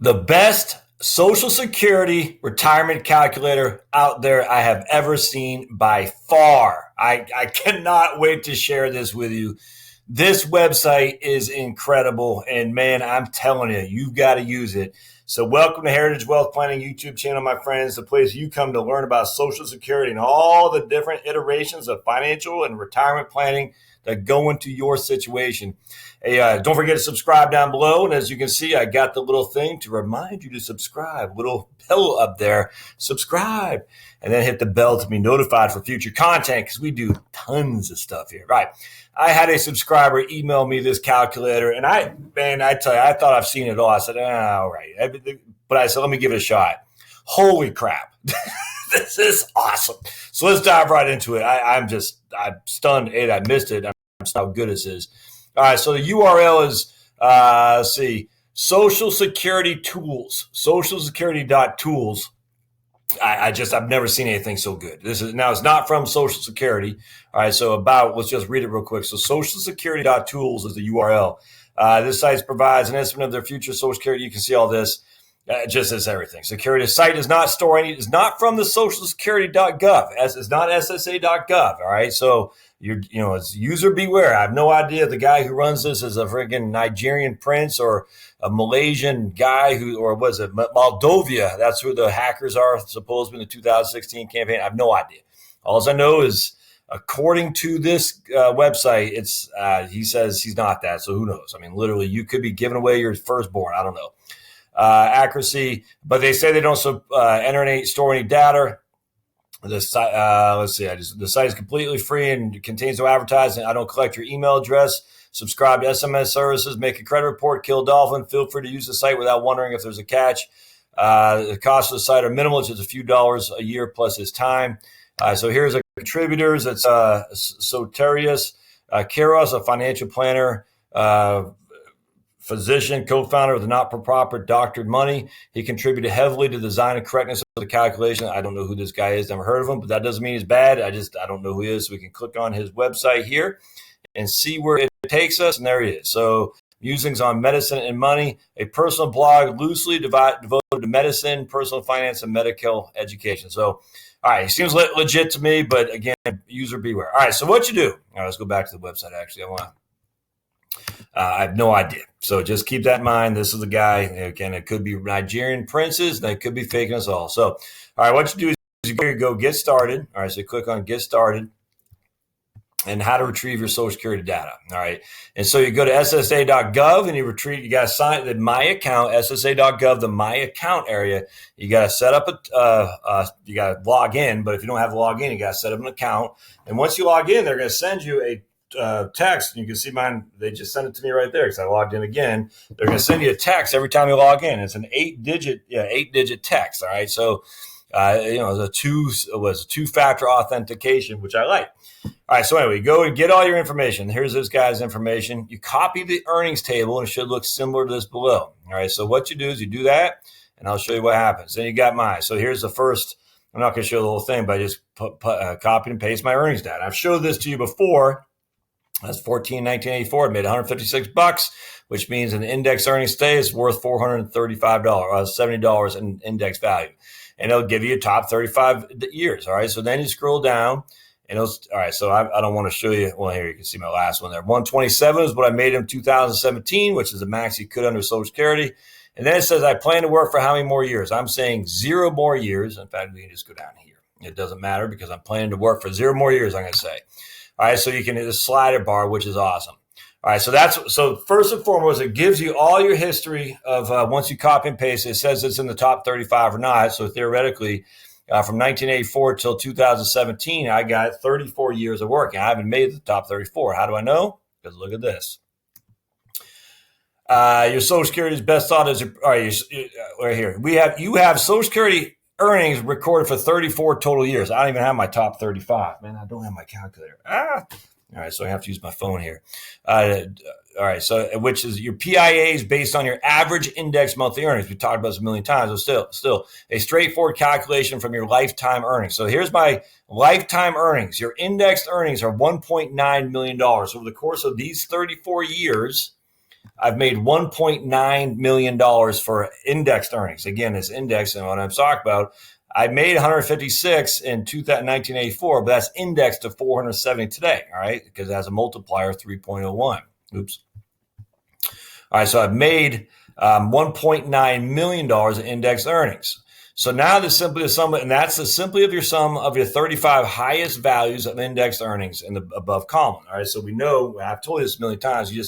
The best Social Security retirement calculator out there I have ever seen by far. I cannot wait to share this with you. This website is incredible. And man, I'm telling you, you've got to use it. So welcome to Heritage Wealth Planning YouTube channel, my friends, the place you come to learn about Social Security and all the different iterations of financial and retirement planning that go into your situation. Hey, don't forget to subscribe down below. And as you can see, I got the little thing to remind you to subscribe. Little bell up there. Subscribe. And then hit the bell to be notified for future content because we do tons of stuff here. Right. I had a subscriber email me this calculator. And I tell you, I thought I've seen it all. I said, all right. But I said, let me give it a shot. Holy crap. This is awesome. So let's dive right into it. I'm stunned. I missed it. I'm how good this is. All right. So the URL is, let's see, Social Security Tools, socialsecurity.tools. I've never seen anything so good. Now it's not from Social Security. All right. So let's just read it real quick. So socialsecurity.tools is the URL. This site provides an estimate of their future Social Security. You can see all this. Just as everything. Security site does not store any, it's not from the socialsecurity.gov. It's not SSA.gov. All right. So it's user beware. I have no idea the guy who runs this is a friggin' Nigerian prince or a Malaysian guy or was it Maldovia? That's who the hackers are supposed to be in the 2016 campaign. I have no idea. All I know is according to this website, he says he's not that. So who knows? I mean, literally you could be giving away your firstborn. I don't know. Accuracy, but they say they don't store any data. The site, the site is completely free and contains no advertising. I don't collect your email address. Subscribe to SMS services. Make a credit report. Kill Dolphin. Feel free to use the site without wondering if there's a catch. The cost of the site are minimal. It's just a few dollars a year plus his time. So here's a contributors. It's Soterius Kiros, a financial planner. Physician, co-founder of the not-for-profit Doctored Money. He contributed heavily to the design and correctness of the calculation. I don't know who this guy is. Never heard of him, but that doesn't mean he's bad. I don't know who he is. So we can click on his website here and see where it takes us. And there he is. So musings on medicine and money, a personal blog loosely devoted to medicine, personal finance, and medical education. So, all right, it seems legit to me, but again, user beware. All right, so what you do? All right, let's go back to the website. Actually, I have no idea. So just keep that in mind. This is the guy. Again, it could be Nigerian princes. They could be faking us all. So, all right, what you do is you go get started. All right, so click on get started and how to retrieve your Social Security data. All right, and so you go to SSA.gov and you got to sign the My Account, SSA.gov, the My Account area. You got to set up you got to log in. But if you don't have a login, you got to set up an account. And once you log in, they're going to send you a text. You can see mine. They just sent it to me right there because I logged in again. They're going to send you a text every time you log in. It's an 8-digit text. All right. So, it's a two-factor authentication, which I like. All right. So anyway, go and get all your information. Here's this guy's information. You copy the earnings table and it should look similar to this below. All right. So what you do is you do that and I'll show you what happens. Then you got mine. So here's the first. I'm not going to show the whole thing, but I just copy and paste my earnings data. I've showed this to you before. That's 1984. It made $156, which means an index earnings today is worth $435, $70 in index value. And it'll give you a top 35 years. All right. So then you scroll down and all right. So I don't want to show you. Well, here you can see my last one there. 127 is what I made in 2017, which is the max you could under Social Security. And then it says, I plan to work for how many more years? I'm saying 0 more years. In fact, we can just go down here. It doesn't matter because I'm planning to work for 0 more years, I'm going to say. All right, so you can hit the slider bar, which is awesome. All right, so first and foremost, it gives you all your history of once you copy and paste. It says it's in the top 35 or not. So theoretically, from 1984 till 2017, I got 34 years of work. And I haven't made the top 34. How do I know? Because look at this. Your Social Security's best thought is right here. You have Social Security earnings recorded for 34 total years. I don't even have my top 35. Man, I don't have my calculator. All right, so I have to use my phone here. All right, so which is your PIA is based on your average index monthly earnings. We talked about this a million times, but still a straightforward calculation from your lifetime earnings. So here's my lifetime earnings. Your indexed earnings are $1.9 million over the course of these 34 years. I've made $1.9 million for indexed earnings. Again, it's indexed, and what I'm talking about, I made 156 in 1984, but that's indexed to 470 today, all right, because it has a multiplier of 3.01. Oops. All right, so I've made $1.9 million in indexed earnings. So now the simply the sum, and that's the simply of your sum of your 35 highest values of indexed earnings in the above column. All right, so we know, I've told you this a million times, you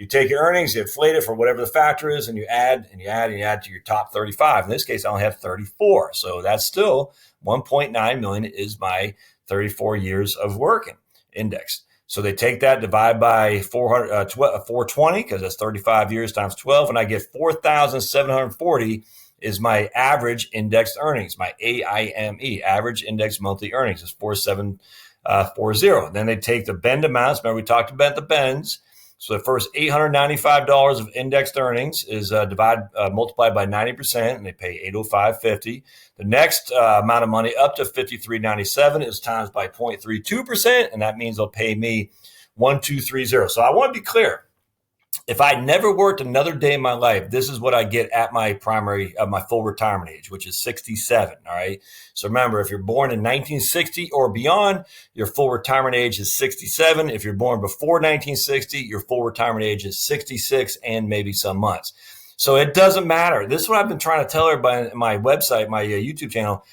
take your earnings, you inflate it for whatever the factor is, and you add to your top 35. In this case, I only have 34. So that's still 1.9 million is my 34 years of working indexed. So they take that, divide by 420, because that's 35 years times 12, and I get 4,740 is my average indexed earnings, my AIME, average indexed monthly earnings is 4,740. Then they take the bend amounts. Remember, we talked about the bends. So the first $895 of indexed earnings is multiplied by 90%, and they pay $805.50. The next amount of money up to $53.97 is times by 0.32%, and that means they'll pay me $1,230. So I want to be clear. If I never worked another day in my life, this is what I get at my my full retirement age, which is 67. All right. So remember, if you're born in 1960 or beyond, your full retirement age is 67. If you're born before 1960, your full retirement age is 66 and maybe some months. So it doesn't matter. This is what I've been trying to tell everybody on my website, my YouTube channel.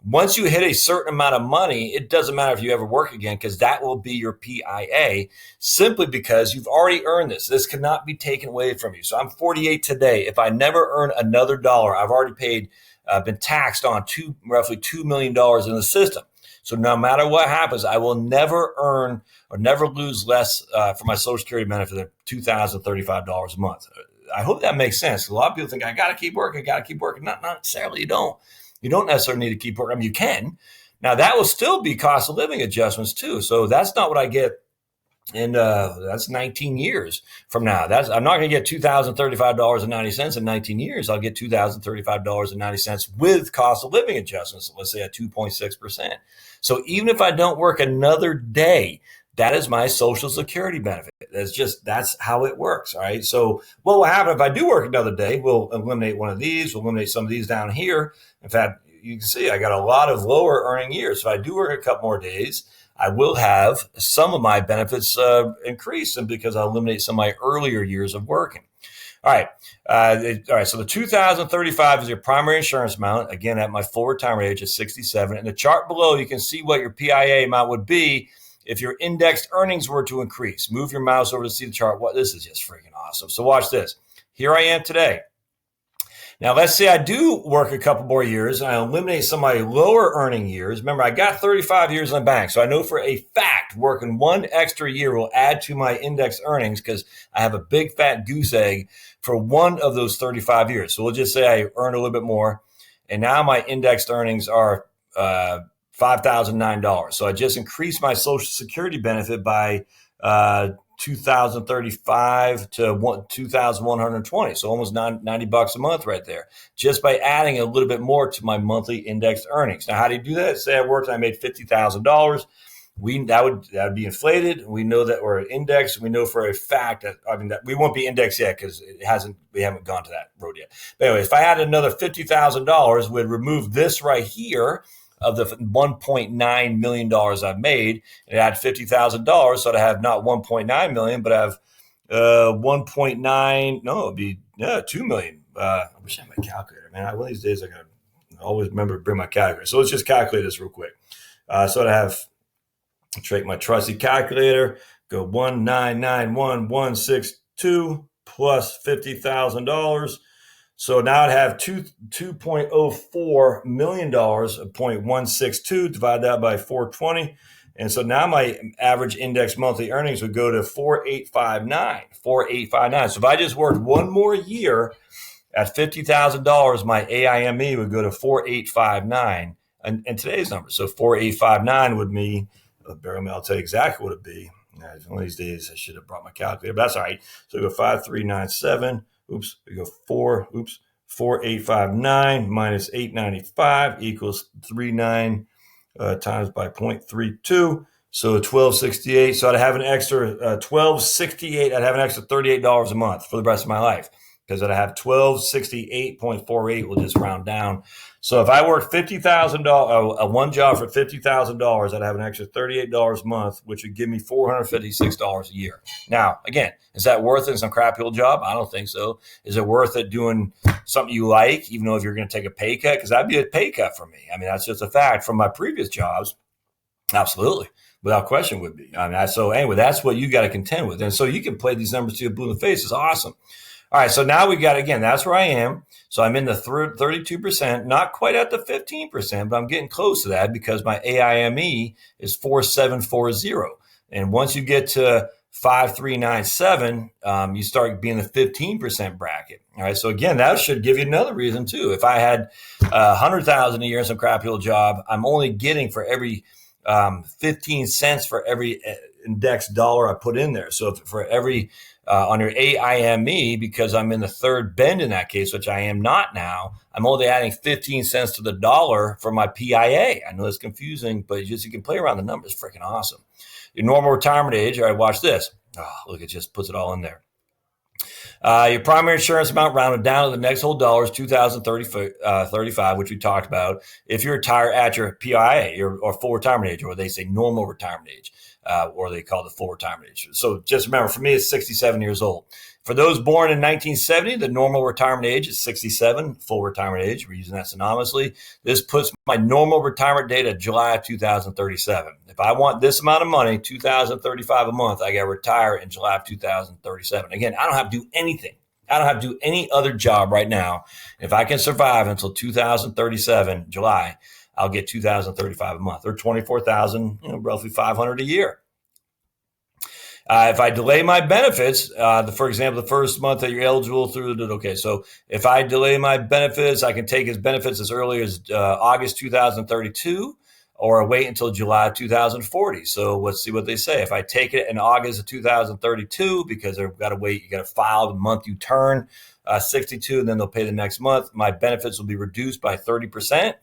Once you hit a certain amount of money, it doesn't matter if you ever work again, because that will be your PIA, simply because you've already earned this. This cannot be taken away from you. So I'm 48 today. If I never earn another dollar, I've already been taxed on roughly $2 million in the system. So no matter what happens, I will never earn or never lose less for my Social Security benefit than $2,035 a month. I hope that makes sense. A lot of people think, I got to keep working. Not necessarily. You don't. You don't necessarily need to keep working. I mean, you can. Now, that will still be cost of living adjustments, too. So that's not what I get in, that's 19 years from now. I'm not going to get $2,035.90 in 19 years. I'll get $2,035.90 with cost of living adjustments, let's say at 2.6%. So even if I don't work another day, that is my Social Security benefit. That's how it works. All right. So what will happen if I do work another day? We'll eliminate one of these. We'll eliminate some of these down here. In fact, you can see I got a lot of lower earning years. If I do work a couple more days, I will have some of my benefits increase, and because I'll eliminate some of my earlier years of working. All right. All right. So the 2,035 is your primary insurance amount. Again, at my full retirement age is 67. In the chart below, you can see what your PIA amount would be if your indexed earnings were to increase. Move your mouse over to see the chart. This is just freaking awesome. So watch this. Here I am today. Now, let's say I do work a couple more years and I eliminate some of my lower earning years. Remember, I got 35 years in the bank. So I know for a fact working one extra year will add to my indexed earnings, because I have a big fat goose egg for one of those 35 years. So we'll just say I earn a little bit more. And now my indexed earnings are $5,009. So I just increased my Social Security benefit by $2,035 to $2,120. So almost $90 a month right there, just by adding a little bit more to my monthly indexed earnings. Now, how do you do that? Say I worked and I made $50,000. That would be inflated. We know that we're indexed. We know for a fact that we won't be indexed yet, because we haven't gone to that road yet. But anyway, if I added another $50,000, we'd remove this right here of the $1.9 million I've made, and add $50,000. So to have not 1.9 million, but I have 1.9. No, it'd be 2 million. I wish I had my calculator, man. One of these days I gotta always remember to bring my calculator. So let's just calculate this real quick. So to have, take my trusty calculator, go 1991162 plus $50,000. So now I'd have $2.04 million of 0.162, divide that by 420. And so now my average index monthly earnings would go to 4,859. So if I just worked one more year at $50,000, my AIME would go to 4,859 and today's number. So 4,859 would mean, bear with me, I'll tell you exactly what it'd be. One of these days I should have brought my calculator, but that's all right. So we go 5,397. We go 4,859 minus 895 equals 39 times by 0.32. So 1268. So I'd have an extra 1268. I'd have an extra $38 a month for the rest of my life because I'd have 1268.48. We'll just round down. So if I work $50,000, one job for $50,000, I'd have an extra $38 a month, which would give me $456 a year. Now, again, is that worth it in some crappy old job? I don't think so. Is it worth it doing something you like, even though if you're going to take a pay cut? Because that'd be a pay cut for me. I mean, that's just a fact from my previous jobs. Absolutely. Without question would be. I mean, so anyway, that's what you got to contend with. And so you can play these numbers to your blue in the face. It's awesome. All right. So now we got, again, that's where I am. So I'm in the 32%, not quite at the 15%, but I'm getting close to that because my AIME is 4740. And once you get to 5397, you start being the 15% bracket. All right. So again, that should give you another reason too. If I had 100,000 a year in some crappy old job, I'm only getting for every 15 cents for every index dollar I put in there. So for every on your AIME, because I'm in the third bend in that case, which I am not now, I'm only adding 15 cents to the dollar for my PIA. I know it's confusing, but you can play around the numbers. Freaking awesome. Your normal retirement age. All right, watch this. Oh, look, it just puts it all in there. Your primary insurance amount rounded down to the next whole dollar is $2,035, which we talked about. If you retire at your PIA or full retirement age, or they say normal retirement age, or they call it full retirement age. So just remember, for me, it's 67 years old. For those born in 1970, the normal retirement age is 67, full retirement age. We're using that synonymously. This puts my normal retirement date at July of 2037. If I want this amount of money, $2,035 a month, I got to retire in July of 2037. Again, I don't have to do anything. I don't have to do any other job right now. If I can survive until 2037, July, I'll get $2,035 a month, or $24,000, roughly $500 a year. If I delay my benefits, for example, the first month that you're eligible through, okay, so if I delay my benefits, I can take his benefits as early as August 2032, or wait until July 2040. So let's see what they say. If I take it in August of 2032, because they've got to wait, you got to file the month you turn 62, and then they'll pay the next month, my benefits will be reduced by 30%.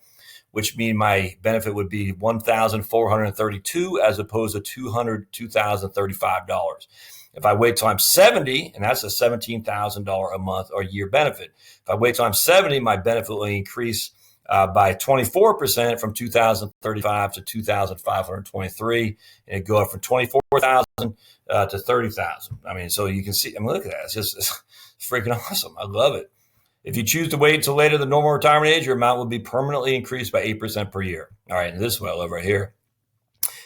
Which means my benefit would be $1,432 as opposed to $2,035. If I wait till I'm 70, and that's a $17,000 a month or year benefit. If I wait till I'm 70, my benefit will increase by 24% from $2,035 to $2,523, and it go up from $24,000 to $30,000. I mean, so you can see. I mean, look at that. It's freaking awesome. I love it. If you choose to wait until later the normal retirement age, your amount will be permanently increased by 8% per year. All right, and this well over here,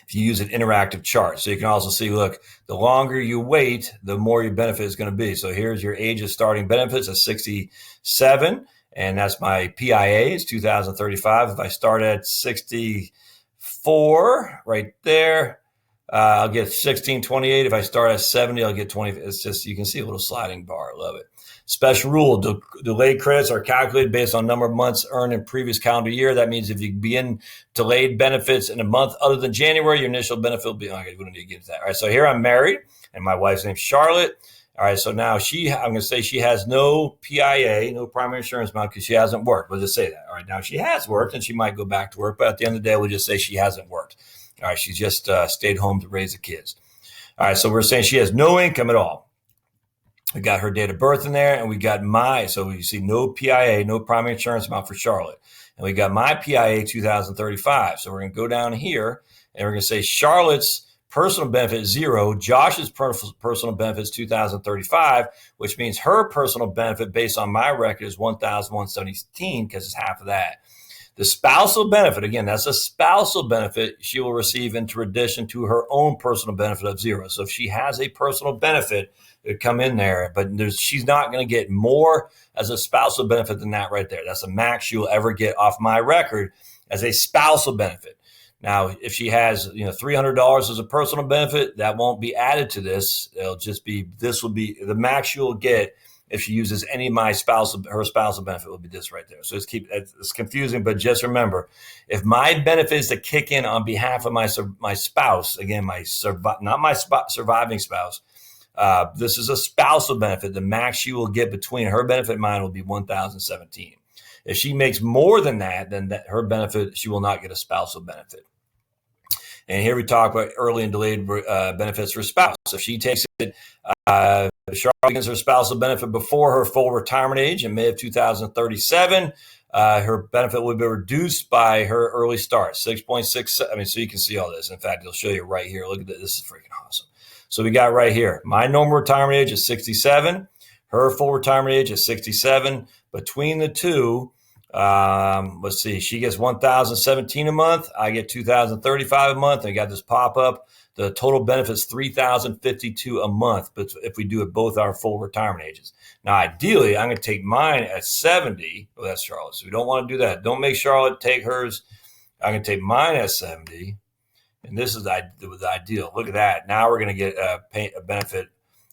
if you use an interactive chart. So you can also see, look, the longer you wait, the more your benefit is going to be. So here's your age of starting benefits at 67, and that's my PIA is 2035. If I start at 64, right there, I'll get 1628. If I start at 70, I'll get 20. It's just, you can see a little sliding bar. I love it. Special rule, delayed credits are calculated based on number of months earned in previous calendar year. That means if you begin delayed benefits in a month other than January, your initial benefit will be, okay, we don't need to get into that. All right, so here I'm married, and my wife's name's Charlotte. All right, so now I'm going to say she has no PIA, no primary insurance amount, because she hasn't worked. We'll just say that. All right, now she has worked, and she might go back to work, but at the end of the day, we'll just say she hasn't worked. All right, she's just stayed home to raise the kids. All right, so we're saying she has no income at all. We got her date of birth in there, and we got so you see no PIA, no primary insurance amount for Charlotte. And we got my PIA 2035. So we're going to go down here, and we're going to say Charlotte's personal benefit is 0. Josh's personal benefit is 2035, which means her personal benefit based on my record is 1,117 because it's half of that. The spousal benefit, again, that's a spousal benefit she will receive in addition to her own personal benefit of 0. So if she has a personal benefit, it would come in there, but she's not going to get more as a spousal benefit than that right there. That's the max she will ever get off my record as a spousal benefit. Now, if she has $300 as a personal benefit, that won't be added to this. It'll just be, this will be the max she'll get if she uses any of her spousal benefit will be this right there. So it's confusing, but just remember, if my benefit is to kick in on behalf of my spouse, again, not my surviving spouse, this is a spousal benefit. The max she will get between her benefit and mine will be 1,017. If she makes more than that, then her benefit, she will not get a spousal benefit. And here we talk about early and delayed benefits for spouse. So if she takes it, Charlotte begins her spousal benefit before her full retirement age in May of 2037. Her benefit will be reduced by her early start, 6.6. I mean, so you can see all this. In fact, it'll show you right here. Look at this. This is freaking awesome. So we got right here, my normal retirement age is 67. Her full retirement age is 67. Between the two, let's see, she gets 1,017 a month. I get 2,035 a month. And I got this pop up. The total benefit's 3,052 a month. But if we do it both our full retirement ages. Now, ideally, I'm going to take mine at 70. Well, that's Charlotte. So we don't want to do that. Don't make Charlotte take hers. I'm going to take mine at 70. And this is the ideal. Look at that. Now we're going to get a benefit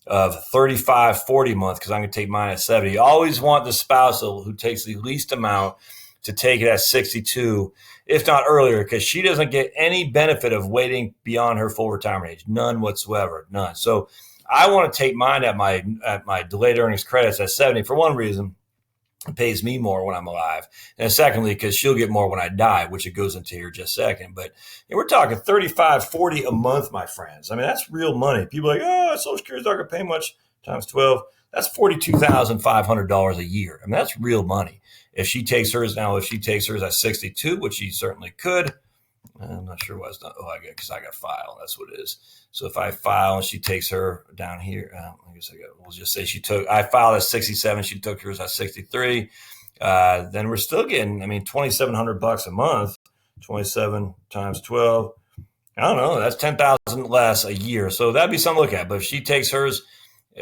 of $35.40 a month because I'm going to take mine at 70. You always want the spouse who takes the least amount to take it at 62, if not earlier, because she doesn't get any benefit of waiting beyond her full retirement age. None whatsoever. None. So I want to take mine at my delayed earnings credits at 70 for one reason. It pays me more when I'm alive. And secondly, because she'll get more when I die, which it goes into here just a second. But we're talking $35.40 a month, my friends. I mean, that's real money. People are like, oh, Social Security's not going to pay much times 12. That's $42,500 a year. I mean, that's real money. If she takes hers at 62, which she certainly could, I'm not sure why it's not. Oh, I got because I got file. That's what it is. So if I file and she takes her down here, I guess we'll just say I filed at 67. She took hers at 63. Then we're still getting, $2,700 a month. 27 times 12. I don't know. That's 10,000 less a year. So that'd be something to look at. But if she takes hers,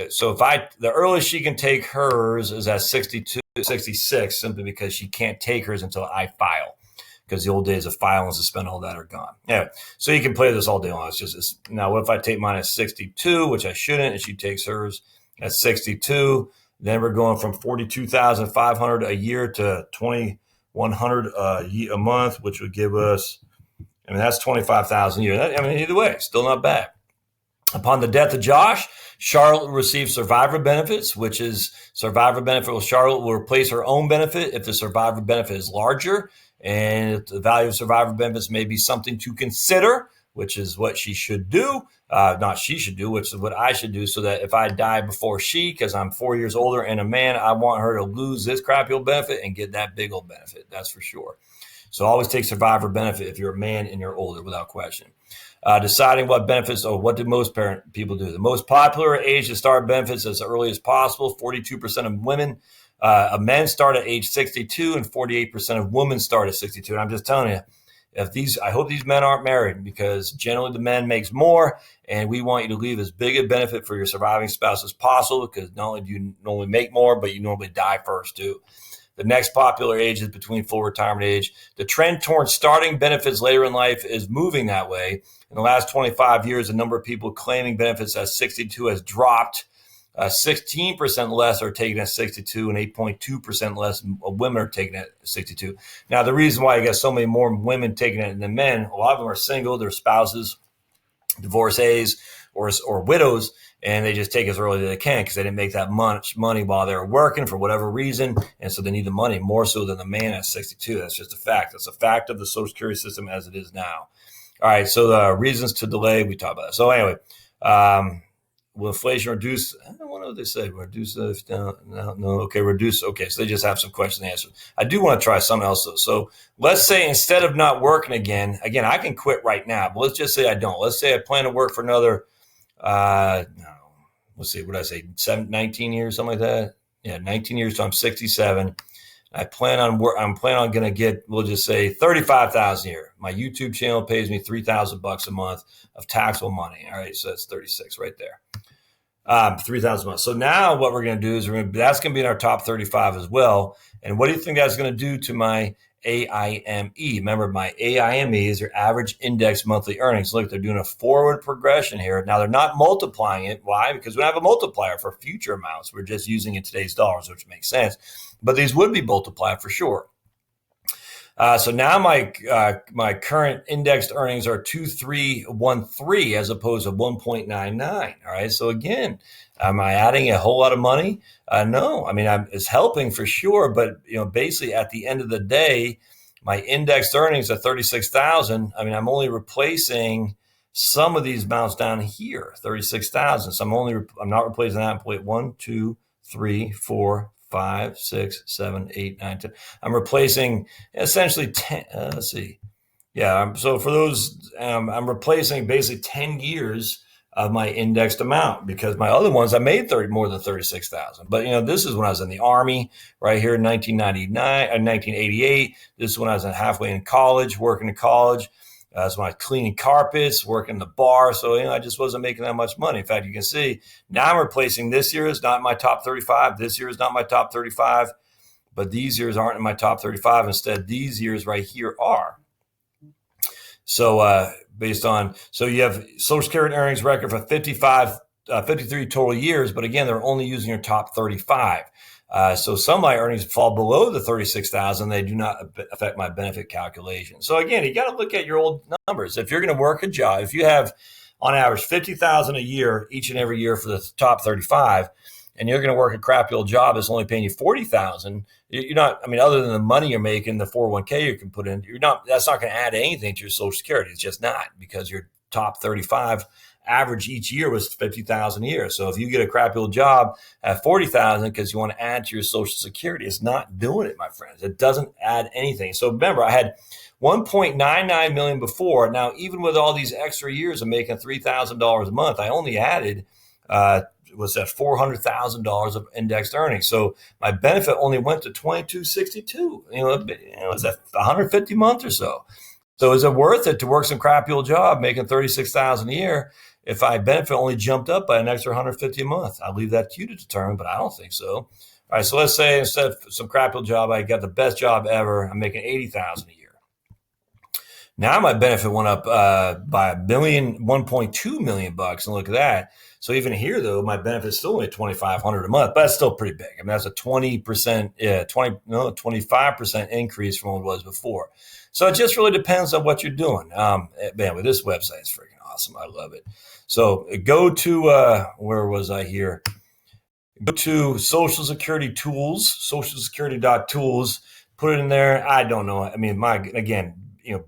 so the earliest she can take hers is at 62, 66, simply because she can't take hers until I file. Because the old days of file and suspend, all that are gone. Yeah, so you can play this all day long. Now, what if I take mine at 62, which I shouldn't, and she takes hers at 62? Then we're going from $42,500 a year to $2,100 a month, which would give us, that's $25,000 a year. Either way, still not bad. Upon the death of Josh, Charlotte will receive survivor benefits, which is survivor benefit with Charlotte will replace her own benefit if the survivor benefit is larger. And the value of survivor benefits may be something to consider, which is what she should do. Not she should do, which is what I should do, so that if I die before because I'm 4 years older and a man, I want her to lose this crappy old benefit and get that big old benefit. That's for sure. So always take survivor benefit if you're a man and you're older, without question. Deciding what benefits, what do most parent people do? The most popular age to start benefits as early as possible. 42% of women. Men start at age 62 and 48% of women start at 62. And I'm just telling you, I hope these men aren't married, because generally the man makes more, and we want you to leave as big a benefit for your surviving spouse as possible, because not only do you normally make more, but you normally die first too. The next popular age is between full retirement age. The trend towards starting benefits later in life is moving that way. In the last 25 years, the number of people claiming benefits at 62 has dropped. 16% less are taken at 62 and 8.2% less women are taken at 62. Now, the reason why you got so many more women taking it than men, a lot of them are single, they're spouses, divorcees, or widows, and they just take as early as they can because they didn't make that much money while they were working for whatever reason, and so they need the money more so than the man at 62. That's just a fact. That's a fact of the Social Security system as it is now. All right, so the reasons to delay, we talked about that. So anyway, will inflation reduce? I don't know what they say. Reduce this down? No. Okay, reduce. Okay, so they just have some questions and answers. I do want to try something else though. So let's say instead of not working again, I can quit right now, but let's just say I don't. Let's say I plan to work for another, let's see, what did I say, 19 years, something like that? Yeah, 19 years, so I'm 67. I'm planning on going to get, we'll just say $35,000 a year. My YouTube channel pays me $3,000 a month of taxable money. All right, so that's 36 right there. 3,000 a month. So now what we're going to do is that's going to be in our top 35 as well. And what do you think that's going to do to my AIME? Remember, my AIME is your average index monthly earnings. Look, they're doing a forward progression here. Now they're not multiplying it. Why? Because we don't have a multiplier for future amounts. We're just using in today's dollars, which makes sense. But these would be multiplied for sure. So now my current indexed earnings are 2,313 as opposed to 1.99. All right. So again, am I adding a whole lot of money? No. It's helping for sure, but basically at the end of the day, my indexed earnings at 36,000. I mean, I'm only replacing some of these amounts down here, 36,000. So I'm not replacing that. I'm 1, 2, 3, 4, 5, 6, 7, 8, 9, 10. I'm replacing essentially 10. Let's see. Yeah. So for those, I'm replacing basically 10 years of my indexed amount, because my other ones I made more than 36,000. But this is when I was in the Army right here in 1999 and 1988. This is when I was halfway in college, working in college. That's when I was cleaning carpets, working in the bar. So I just wasn't making that much money. In fact, you can see now I'm replacing this year is not my top 35. This year is not my top 35, but these years aren't in my top 35. Instead, these years right here are. So so you have Social Security earnings record for 53 total years, but again, they're only using your top 35. So some of my earnings fall below the 36,000. They do not affect my benefit calculation. So again, you got to look at your old numbers. If you're going to work a job, if you have on average 50,000 a year each and every year for the top 35, and you're going to work a crappy old job that's only paying you 40,000, you're not, other than the money you're making, the 401k you can put in, that's not going to add anything to your Social Security. It's just not, because your top 35 average each year was 50,000 a year. So if you get a crappy old job at 40,000 because you want to add to your Social Security, it's not doing it, my friends. It doesn't add anything. So remember, I had 1.99 million before. Now, even with all these extra years of making $3,000 a month, I only added was that $400,000 of indexed earnings. So my benefit only went to $22.62. Was that 150 a month or so? So is it worth it to work some crappy old job making $36,000 a year if my benefit only jumped up by an extra 150 a month? I'll leave that to you to determine, but I don't think so. All right, so let's say instead of some crappy old job, I got the best job ever. I'm making $80,000 a year. Now my benefit went up by $1.2 million bucks, and look at that. So even here, though, my benefit is still only $2,500 a month, but that's still pretty big. That's a 25% increase from what it was before. So it just really depends on what you're doing. Man, with this website, it's freaking awesome. I love it. So go to where was I here? Go to Social Security Tools, socialsecurity.tools. Put it in there. I don't know.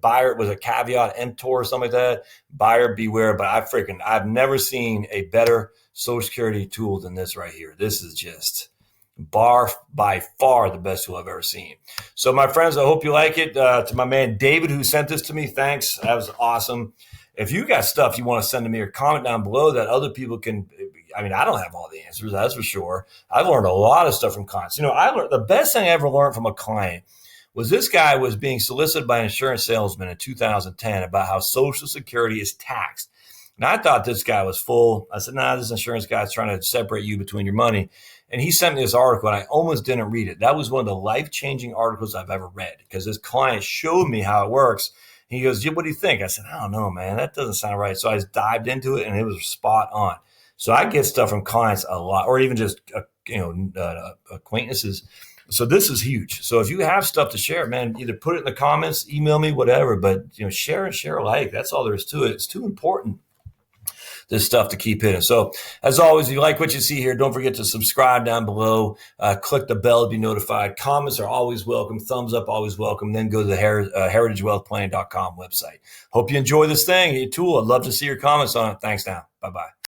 Buyer was a caveat emptor or something like that. Buyer beware. But I've never seen a better Social Security tool than this right here. This is just by far the best tool I've ever seen. So my friends, I hope you like it. To my man David who sent this to me, thanks. That was awesome. If you got stuff you want to send to me or comment down below that other people can, I don't have all the answers, that's for sure. I've learned a lot of stuff from clients. The best thing I ever learned from a client was this guy was being solicited by an insurance salesman in 2010 about how Social Security is taxed. And I thought this guy was full. I said, this insurance guy's trying to separate you between your money. And he sent me this article, and I almost didn't read it. That was one of the life-changing articles I've ever read, because this client showed me how it works. And he goes, what do you think? I said, I don't know, man. That doesn't sound right. So I just dived into it, and it was spot on. So I get stuff from clients a lot, or even just acquaintances. So this is huge. So if you have stuff to share, man, either put it in the comments, email me, whatever. But share and share alike. That's all there is to it. It's too important, this stuff, to keep hitting. So as always, if you like what you see here, don't forget to subscribe down below. Click the bell to be notified. Comments are always welcome. Thumbs up, always welcome. Then go to the heritagewealthplanning.com website. Hope you enjoy this thing, your tool. I'd love to see your comments on it. Thanks now. Bye-bye.